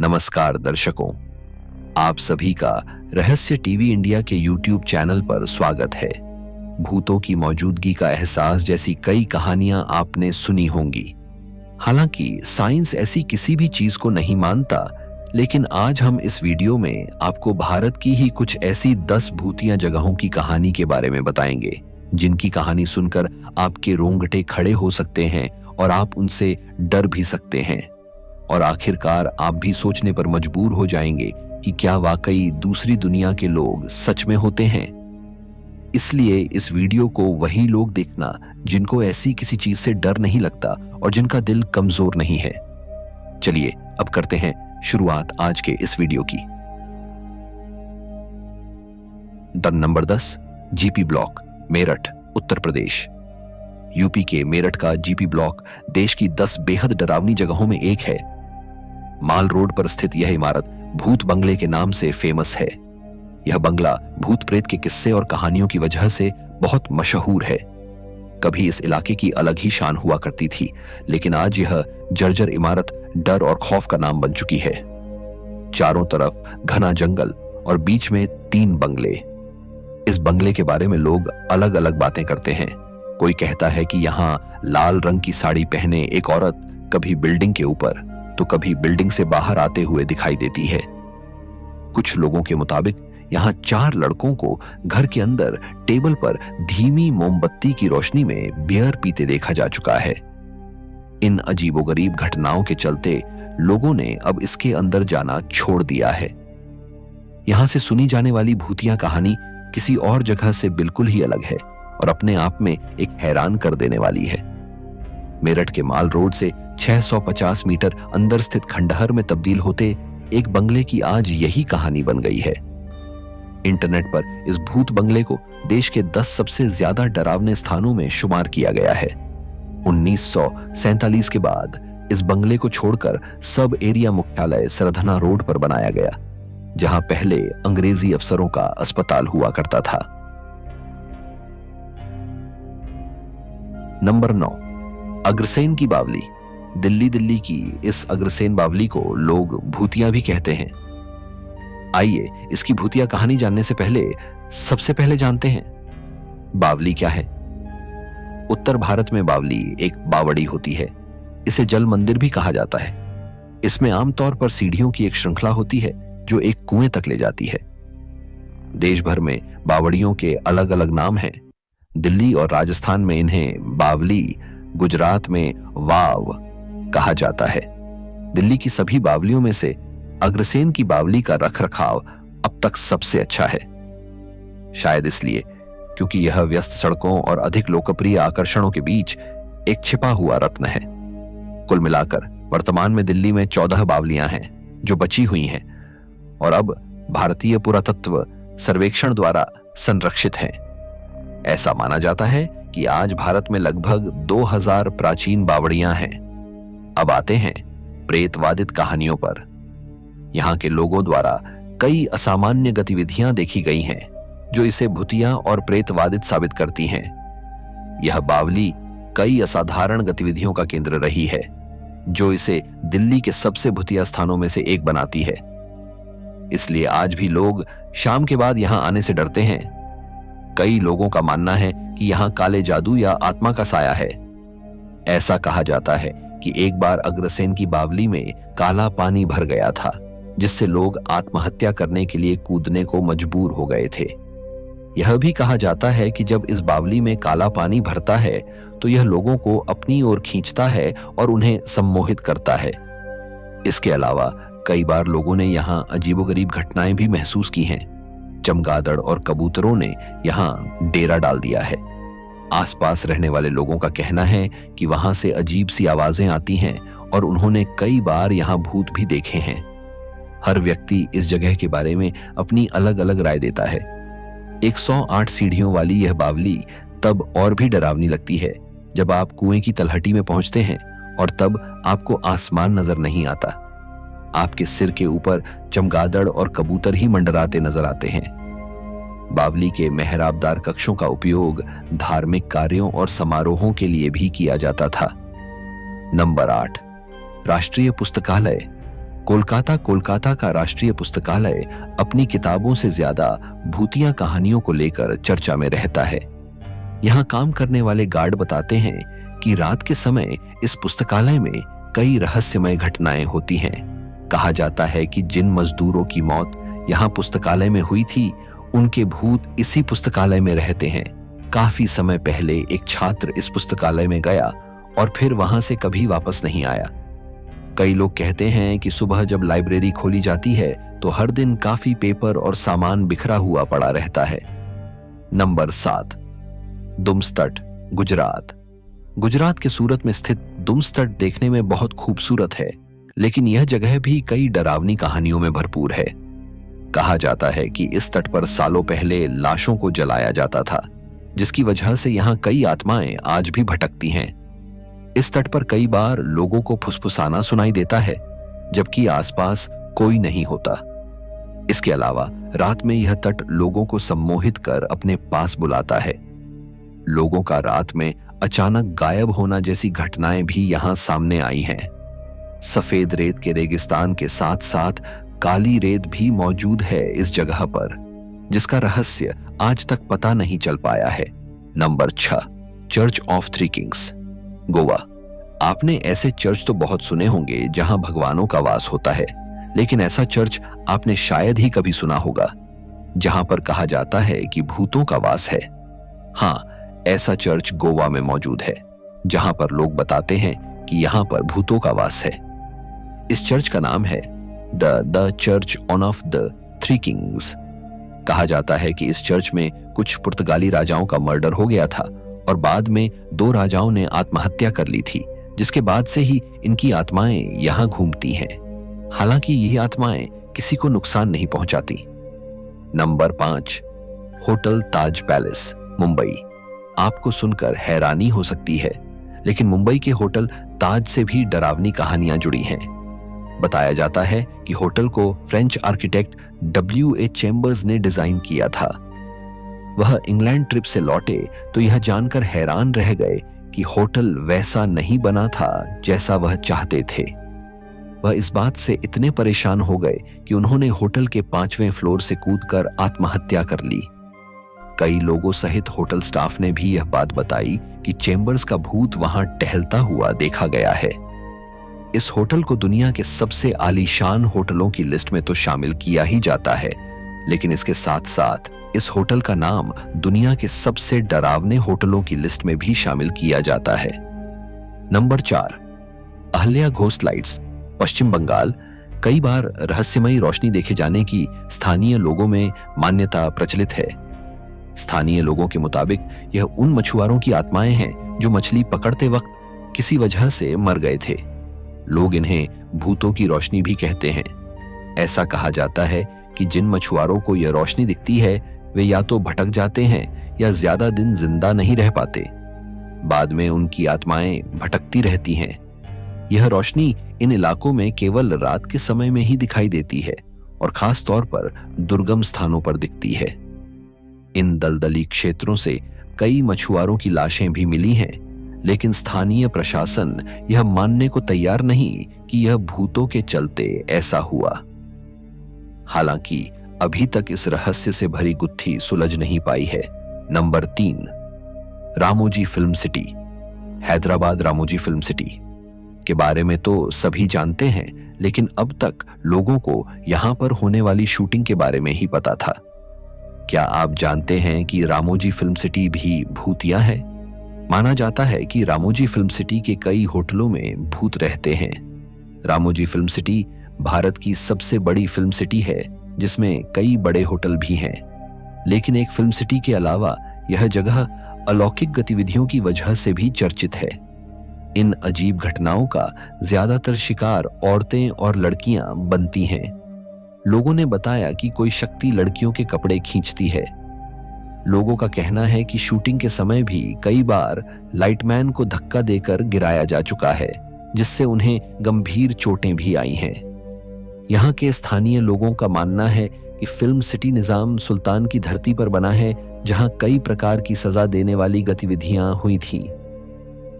नमस्कार दर्शकों, आप सभी का रहस्य टीवी इंडिया के YouTube चैनल पर स्वागत है। भूतों की मौजूदगी का एहसास जैसी कई कहानियां आपने सुनी होंगी। हालांकि साइंस ऐसी किसी भी चीज को नहीं मानता, लेकिन आज हम इस वीडियो में आपको भारत की ही कुछ ऐसी 10 भूतिया जगहों की कहानी के बारे में बताएंगे, जिनकी कहानी सुनकर आपके रोंगटे खड़े हो सकते हैं और आप उनसे डर भी सकते हैं। और आखिरकार आप भी सोचने पर मजबूर हो जाएंगे कि क्या वाकई दूसरी दुनिया के लोग सच में होते हैं। इसलिए इस वीडियो को वही लोग देखना जिनको ऐसी किसी चीज से डर नहीं लगता और जिनका दिल कमजोर नहीं है। चलिए अब करते हैं शुरुआत आज के इस वीडियो की। Number 10, GP block, Meerut, Uttar Pradesh. UP के मेरठ का जीपी ब्लॉक देश की 10 बेहद डरावनी जगहों में एक है। माल रोड पर स्थित यह इमारत भूत बंगले के नाम से फेमस है। यह बंगला भूत प्रेत के किस्से और कहानियों की वजह से बहुत मशहूर है। कभी इस इलाके की अलग ही शान हुआ करती थी, लेकिन आज यह जर्जर इमारत डर और खौफ का नाम बन चुकी है। चारों तरफ घना जंगल और बीच में 3 बंगले। इस बंगले के बारे में लोग अलग अलग बातें करते हैं। कोई कहता है कि यहाँ लाल रंग की साड़ी पहने एक औरत कभी बिल्डिंग के ऊपर तो कभी बिल्डिंग से बाहर आते हुए दिखाई देती है। कुछ लोगों के मुताबिक यहाँ 4 लड़कों को घर के अंदर टेबल पर धीमी मोमबत्ती की रोशनी में बियर पीते देखा जा चुका है। इन अजीबोगरीब घटनाओं के चलते लोगों ने अब इसके अंदर जाना छोड़ दिया है। यहां से सुनी जाने वाली भूतिया कहानी किसी और जगह से बिल्कुल ही अलग है और अपने आप में एक हैरान कर देने वाली है। मेरठ के माल रोड से 650 मीटर अंदर स्थित खंडहर में तब्दील होते एक बंगले की आज यही कहानी बन गई है। इंटरनेट पर इस भूत बंगले को देश के 10 सबसे ज्यादा डरावने स्थानों में शुमार किया गया है। 1947 के बाद इस बंगले को छोड़कर सब एरिया मुख्यालय सरधना रोड पर बनाया गया, जहां पहले अंग्रेजी अफसरों का अस्पताल हुआ करता था। नंबर 9, अग्रसेन की बावली। दिल्ली की इस अग्रसेन बावली को लोग भूतिया भी कहते हैं। आइए इसकी भूतिया कहानी जानने से पहले सबसे पहले जानते हैं बावली क्या है। उत्तर भारत में बावली एक बावड़ी होती है। इसे जल मंदिर भी कहा जाता है। इसमें आमतौर पर सीढ़ियों की एक श्रृंखला होती है जो एक कुएं तक ले जाती है। देश भर में बावड़ियों के अलग अलग नाम हैं। दिल्ली और राजस्थान में इन्हें बावली, गुजरात में वाव कहा जाता है। दिल्ली की सभी बावलियों में से अग्रसेन की बावली का रखरखाव अब तक सबसे अच्छा है। शायद इसलिए क्योंकि यह व्यस्त सड़कों और अधिक लोकप्रिय आकर्षणों के बीच एक छिपा हुआ रत्न है। कुल मिलाकर वर्तमान में दिल्ली में 14 बावलियां हैं जो बची हुई हैं और अब भारतीय पुरातत्व सर्वेक्षण द्वारा संरक्षित हैं। ऐसा माना जाता है कि आज भारत में लगभग 2000 प्राचीन बावड़ियां हैं। अब आते हैं प्रेतवादित कहानियों पर। यहाँ के लोगों द्वारा कई असामान्य गतिविधियां देखी गई हैं जो इसे भूतिया और प्रेतवादित साबित करती हैं। यह बावली कई असाधारण गतिविधियों का केंद्र रही है, जो इसे दिल्ली के सबसे भूतिया स्थानों में से एक बनाती है। इसलिए आज भी लोग शाम के बाद यहां आने से डरते हैं। कई लोगों का मानना है कि यहां काले जादू या आत्मा का साया है। ऐसा कहा जाता है कि एक बार अग्रसेन की बावली में काला पानी भर गया था, जिससे लोग आत्महत्या करने के लिए कूदने को मजबूर हो गए थे। यह भी कहा जाता है कि जब इस बावली में काला पानी भरता है तो यह लोगों को अपनी ओर खींचता है और उन्हें सम्मोहित करता है। इसके अलावा कई बार लोगों ने यहाँ अजीबोगरीब घटनाएं भी महसूस की हैं। चमगादड़ और कबूतरों ने यहाँ डेरा डाल दिया है। आसपास रहने वाले लोगों का कहना है कि वहां से अजीब सी आवाजें आती हैं और उन्होंने कई बार यहाँ भूत भी देखे हैं। हर व्यक्ति इस जगह के बारे में अपनी अलग अलग राय देता है। 108 सीढ़ियों वाली यह बावली तब और भी डरावनी लगती है जब आप कुएं की तलहटी में पहुंचते हैं और तब आपको आसमान नजर नहीं आता। आपके सिर के ऊपर चमगादड़ और कबूतर ही मंडराते नजर आते हैं। बावली के मेहराबदार कक्षों का उपयोग धार्मिक कार्यों और समारोहों के लिए भी किया जाता था। नंबर 8, राष्ट्रीय पुस्तकालय। कोलकाता का राष्ट्रीय पुस्तकालय अपनी किताबों से ज्यादा भूतिया कहानियों को लेकर चर्चा में रहता है। यहाँ काम करने वाले गार्ड बताते हैं कि रात के समय इस पुस्तकालय में कई रहस्यमय घटनाएं होती हैं। कहा जाता है कि जिन मजदूरों की मौत यहाँ पुस्तकालय में हुई थी, उनके भूत इसी पुस्तकालय में रहते हैं। काफी समय पहले एक छात्र इस पुस्तकालय में गया और फिर वहां से कभी वापस नहीं आया। कई लोग कहते हैं कि सुबह जब लाइब्रेरी खोली जाती है तो हर दिन काफी पेपर और सामान बिखरा हुआ पड़ा रहता है। नंबर 7, दुम्स्तट, गुजरात। गुजरात के सूरत में स्थित दुम्स्तट देखने में बहुत खूबसूरत है, लेकिन यह जगह भी कई डरावनी कहानियों में भरपूर है। कहा जाता है कि इस तट पर सालों पहले लाशों को जलाया जाता था, जिसकी वजह से यहाँ कई आत्माएं आज भी भटकती हैं। इस तट पर कई बार लोगों को फुसफुसाना सुनाई देता है, जबकि आसपास कोई नहीं होता। इसके अलावा रात में यह तट लोगों को सम्मोहित कर अपने पास बुलाता है। लोगों का रात में अचानक गायब होना जैसी घटनाएं भी यहाँ सामने आई हैं। सफेद रेत के रेगिस्तान के साथ साथ काली रेत भी मौजूद है इस जगह पर, जिसका रहस्य आज तक पता नहीं चल पाया है। Number 6, church of three Kings, Goa. आपने ऐसे चर्च तो बहुत सुने होंगे जहां भगवानों का वास होता है, लेकिन ऐसा चर्च आपने शायद ही कभी सुना होगा जहां पर कहा जाता है कि भूतों का वास है। हाँ, ऐसा चर्च गोवा में मौजूद है, जहां पर लोग बताते हैं कि यहां पर भूतों का वास है। इस चर्च का नाम है the church of the three Kings. कहा जाता है कि इस चर्च में कुछ पुर्तगाली राजाओं का मर्डर हो गया था और बाद में 2 राजाओं ने आत्महत्या कर ली थी, जिसके बाद से ही इनकी आत्माएं यहां घूमती हैं। हालांकि ये आत्माएं किसी को नुकसान नहीं पहुंचाती। नंबर 5, होटल ताज पैलेस, मुंबई। आपको सुनकर हैरानी हो सकती है, लेकिन मुंबई के होटल ताज से भी डरावनी कहानियां जुड़ी हैं। बताया जाता है कि होटल को फ्रेंच आर्किटेक्ट W.A. चेम्बर्स ने डिजाइन किया था। वह इंग्लैंड ट्रिप से लौटे तो यह जानकर हैरान रह गए कि होटल वैसा नहीं बना था जैसा वह चाहते थे। वह इस बात से इतने परेशान हो गए कि उन्होंने होटल के 5वें फ्लोर से कूदकर आत्महत्या कर ली। कई लोगों सहित होटल स्टाफ ने भी यह बात बताई कि चेम्बर्स का भूत वहां टहलता हुआ देखा गया है। इस होटल को दुनिया के सबसे आलीशान होटलों की लिस्ट में तो शामिल किया ही जाता है, लेकिन इसके साथ साथ इस होटल का नाम दुनिया के सबसे डरावने होटलों की लिस्ट में भी शामिल किया जाता है। नंबर 4, अहल्या घोस्ट लाइट्स, पश्चिम बंगाल। कई बार रहस्यमयी रोशनी देखे जाने की स्थानीय लोगों में मान्यता प्रचलित है। स्थानीय लोगों के मुताबिक यह उन मछुआरों की आत्माएं हैं जो मछली पकड़ते वक्त किसी वजह से मर गए थे। लोग इन्हें भूतों की रोशनी भी कहते हैं। ऐसा कहा जाता है कि जिन मछुआरों को यह रोशनी दिखती है वे या तो भटक जाते हैं या ज्यादा दिन जिंदा नहीं रह पाते। बाद में उनकी आत्माएं भटकती रहती हैं। यह रोशनी इन इलाकों में केवल रात के समय में ही दिखाई देती है और खास तौर पर दुर्गम स्थानों पर दिखती है। इन दलदली क्षेत्रों से कई मछुआरों की लाशें भी मिली हैं, लेकिन स्थानीय प्रशासन यह मानने को तैयार नहीं कि यह भूतों के चलते ऐसा हुआ। हालांकि अभी तक इस रहस्य से भरी गुत्थी सुलझ नहीं पाई है। Number 3, Ramoji film city, Hyderabad. Ramoji film city के बारे में तो सभी जानते हैं, लेकिन अब तक लोगों को यहां पर होने वाली शूटिंग के बारे में ही पता था। क्या आप जानते हैं कि रामोजी फिल्म सिटी भी भूतिया है? माना जाता है कि रामोजी फिल्म सिटी के कई होटलों में भूत रहते हैं। रामोजी फिल्म सिटी भारत की सबसे बड़ी फिल्म सिटी है, जिसमें कई बड़े होटल भी हैं। लेकिन एक फिल्म सिटी के अलावा यह जगह अलौकिक गतिविधियों की वजह से भी चर्चित है। इन अजीब घटनाओं का ज्यादातर शिकार औरतें और लड़कियां बनती हैं। लोगों ने बताया कि कोई शक्ति लड़कियों के कपड़े खींचती है। लोगों का कहना है कि शूटिंग के समय भी कई बार लाइटमैन को धक्का देकर गिराया जा चुका है, जिससे उन्हें गंभीर चोटें भी आई हैं। यहाँ के स्थानीय लोगों का मानना है कि फिल्म सिटी निजाम सुल्तान की धरती पर बना है, जहाँ कई प्रकार की सजा देने वाली गतिविधियां हुई थीं।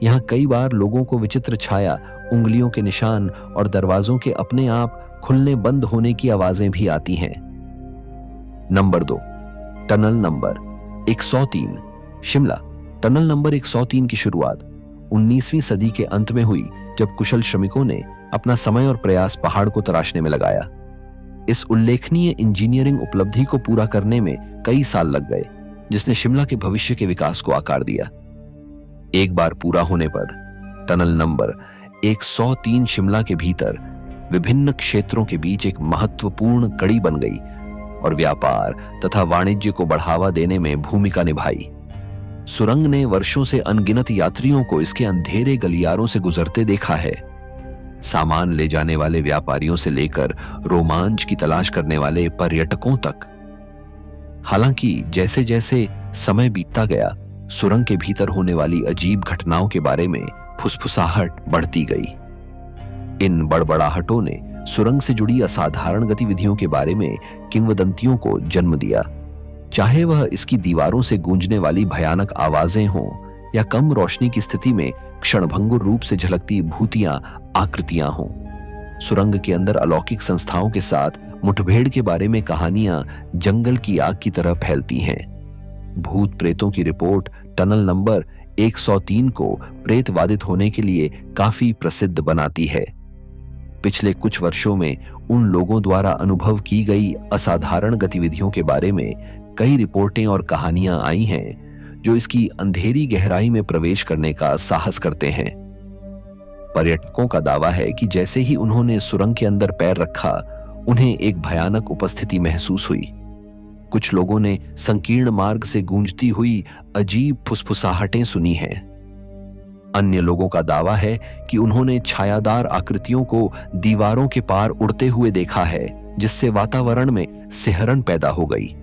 यहाँ कई बार लोगों को विचित्र छाया, उंगलियों के निशान और दरवाजों के अपने आप खुलने बंद होने की आवाजें भी आती हैं। Number 2, tunnel number 103, Shimla. Tunnel number 103 की शुरुआत 19वीं सदी के अंत में हुई, जब कुशल श्रमिकों ने अपना समय और प्रयास पहाड़ को तराशने में लगाया। इस उल्लेखनीय इंजीनियरिंग उपलब्धि को पूरा करने में कई साल लग गए, जिसने शिमला के भविष्य के विकास को आकार दिया। एक बार पूरा होने पर टनल नंबर 103 शिमला के भीतर विभिन्न क्षेत्रों के बीच एक महत्वपूर्ण कड़ी बन गई और व्यापार तथा वाणिज्य को बढ़ावा देने में भूमिका निभाई। सुरंग ने वर्षों से अनगिनत यात्रियों को इसके अंधेरे गलियारों से गुजरते देखा है। सामान ले जाने वाले व्यापारियों से लेकर रोमांच की तलाश करने वाले पर्यटकों तक। हालांकि जैसे जैसे समय बीतता गया, सुरंग के भीतर होने वाली अजीब घटनाओं के बारे में फुसफुसाहट बढ़ती गई। इन बड़बड़ाहटों ने सुरंग से जुड़ी असाधारण गतिविधियों के बारे में किंवदंतियों को जन्म दिया। चाहे वह इसकी दीवारों से गूंजने वाली भयानक आवाजें हों या कम रोशनी की स्थिति में क्षणभंगुर रूप से झलकती भूतियां आकृतियां हों, सुरंग के अंदर अलौकिक संस्थाओं के साथ मुठभेड़ के बारे में कहानियां जंगल की आग की तरह फैलती हैं। भूत प्रेतों की रिपोर्ट टनल नंबर 103 को प्रेतवादित होने के लिए काफी प्रसिद्ध बनाती है। पिछले कुछ वर्षों में उन लोगों द्वारा अनुभव की गई असाधारण गतिविधियों के बारे में कई रिपोर्टें और कहानियां आई हैं, जो इसकी अंधेरी गहराई में प्रवेश करने का साहस करते हैं। पर्यटकों का दावा है कि जैसे ही उन्होंने सुरंग के अंदर पैर रखा, उन्हें एक भयानक उपस्थिति महसूस हुई। कुछ लोगों ने संकीर्ण मार्ग से गूंजती हुई अजीब फुसफुसाहटें सुनी हैं। अन्य लोगों का दावा है कि उन्होंने छायादार आकृतियों को दीवारों के पार उड़ते हुए देखा है, जिससे वातावरण में सिहरन पैदा हो गई।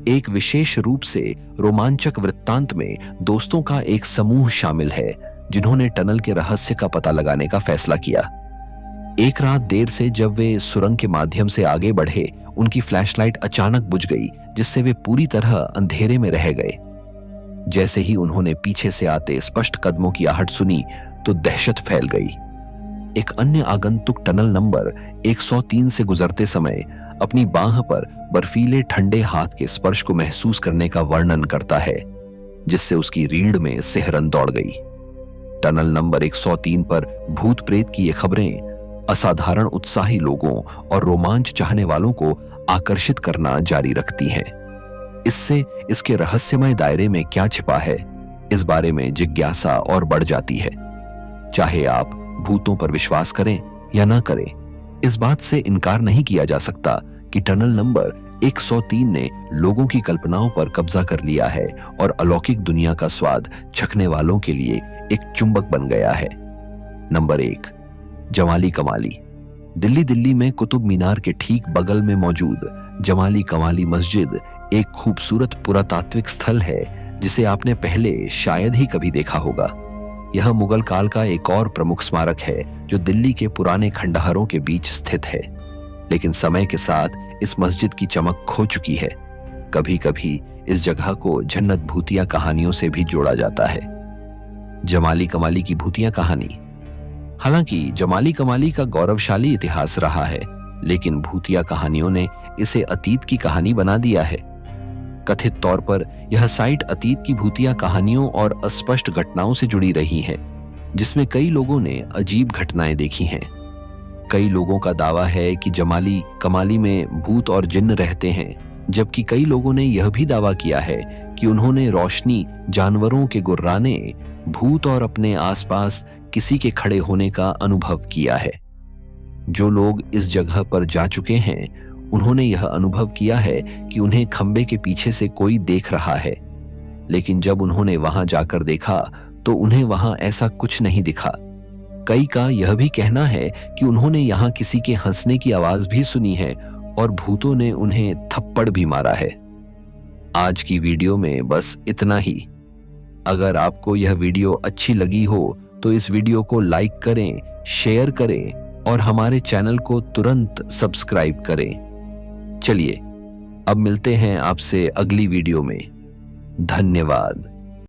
एक विशेष रूप से रोमांचक वृत्तांत में दोस्तों का एक समूह शामिल है, जिन्होंने टनल के रहस्य का पता लगाने का फैसला किया। एक रात देर से जब वे सुरंग के माध्यम से आगे बढ़े, उनकी फ्लैशलाइट अचानक बुझ गई, जिससे वे पूरी तरह अंधेरे में रह गए। जैसे ही उन्होंने पीछे से आते स्पष्ट कदमों की आहट सुनी, तो दहशत फैल गई। एक अन्य आगंतुक टनल नंबर 103 से गुजरते समय अपनी बांह पर बर्फीले ठंडे हाथ के स्पर्श को महसूस करने का वर्णन करता है, जिससे उसकी रीढ़ में सिहरन दौड़ गई। टनल नंबर 103 पर भूत प्रेत की ये खबरें असाधारण उत्साही लोगों और रोमांच चाहने वालों को आकर्षित करना जारी रखती हैं। इससे इसके रहस्यमय दायरे में क्या छिपा है, इस बारे में जिज्ञासा और बढ़ जाती है। चाहे आप भूतों पर विश्वास करें या ना करें, इस बात से इनकार नहीं किया जा सकता कि टनल नंबर 103 ने लोगों की कल्पनाओं पर कब्जा कर लिया है और अलौकिक दुनिया का स्वाद चखने वालों के लिए एक चुंबक बन गया है। नंबर 1, जमाली कमाली। दिल्ली में कुतुब मीनार के ठीक बगल में मौजूद जमाली कमाली मस्जिद एक खूबसूरत पुरातात्विक स्थल है, जिसे आपने पहले शायद ही कभी देखा होगा। यह मुगल काल का एक और प्रमुख स्मारक है, जो दिल्ली के पुराने खंडहरों के बीच स्थित है। लेकिन समय के साथ इस मस्जिद की चमक खो चुकी है। कभी कभी इस जगह को जन्नत भूतिया कहानियों से भी जोड़ा जाता है। जमाली कमाली की भूतिया कहानी। हालांकि जमाली कमाली का गौरवशाली इतिहास रहा है, लेकिन भूतिया कहानियों ने इसे अतीत की कहानी बना दिया है। कथित तौर पर यह साइट अतीत की भूतिया कहानियों और अस्पष्ट घटनाओं से जुड़ी रही है, जिसमें कई लोगों ने अजीब घटनाएं देखी हैं। कई लोगों का दावा है कि जमाली कमाली में भूत और जिन्न रहते हैं, जबकि कई लोगों ने यह भी दावा किया है कि उन्होंने रोशनी, जानवरों के गुर्राने, भूत और अपने आसपास किसी के खड़े होने का अनुभव किया है। जो लोग इस जगह पर जा चुके हैं, उन्होंने यह अनुभव किया है कि उन्हें खंबे के पीछे से कोई देख रहा है, लेकिन जब उन्होंने वहां जाकर देखा तो उन्हें वहां ऐसा कुछ नहीं दिखा। कई का यह भी कहना है कि उन्होंने यहां किसी के हंसने की आवाज भी सुनी है और भूतों ने उन्हें थप्पड़ भी मारा है। आज की वीडियो में बस इतना ही। अगर आपको यह वीडियो अच्छी लगी हो तो इस वीडियो को लाइक करें, शेयर करें और हमारे चैनल को तुरंत सब्सक्राइब करें। चलिए अब मिलते हैं आपसे अगली वीडियो में। धन्यवाद।